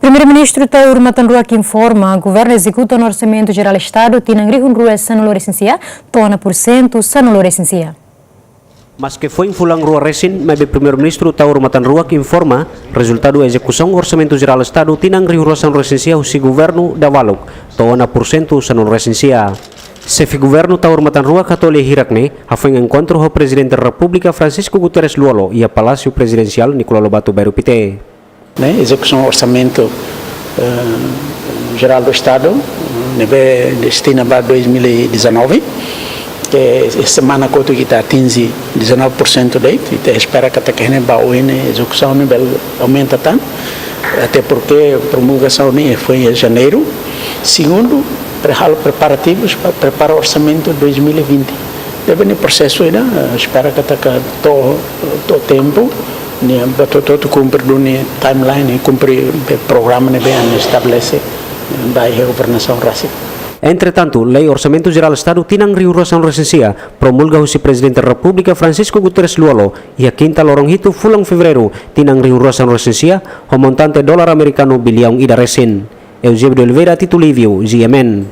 Primeiro-Ministro Tauro Matanrua que informa que o governo executa no Orçamento Geral do Estado tinha rua sanulor essencial, tona por cento sanulor essencial. Mas que foi em Fulang Rua Resin, mas o Primeiro-Ministro Tauro Matanrua que informa resultado da execução do Orçamento Geral do Estado tinang rua sanulor essencial se governo da Waluk, tona por cento sanulor essencial. Se o governo Tauro Matanrua katole hirakne, foi em encontro com o Presidente da República Francisco Guterres Luolo e a Palácio Presidencial Nicolau Lobato Bairro-Pité. Execução do Orçamento Geral do Estado, destina para 2019, que esta semana que está atinge 19% dele, e espera que a execução aumenta tanto, até porque a promulgação foi em janeiro. Segundo, preparativos para preparar o orçamento 2020. Deve no processo ainda, espera que todo tempo, todo cumpre o timeline, cumpre o programa que estabelece da governação racial. Entretanto, Lei Orçamento Geral do Estado tinang riuração recensia promulga o Presidente da República Francisco Guterres Luolo e a quinta lorong itu fulang fevereiro tinang riuração recensia o montante dólar americano bilhão ida resin. Eusébio de Oliveira, Tito Lívio, GMN.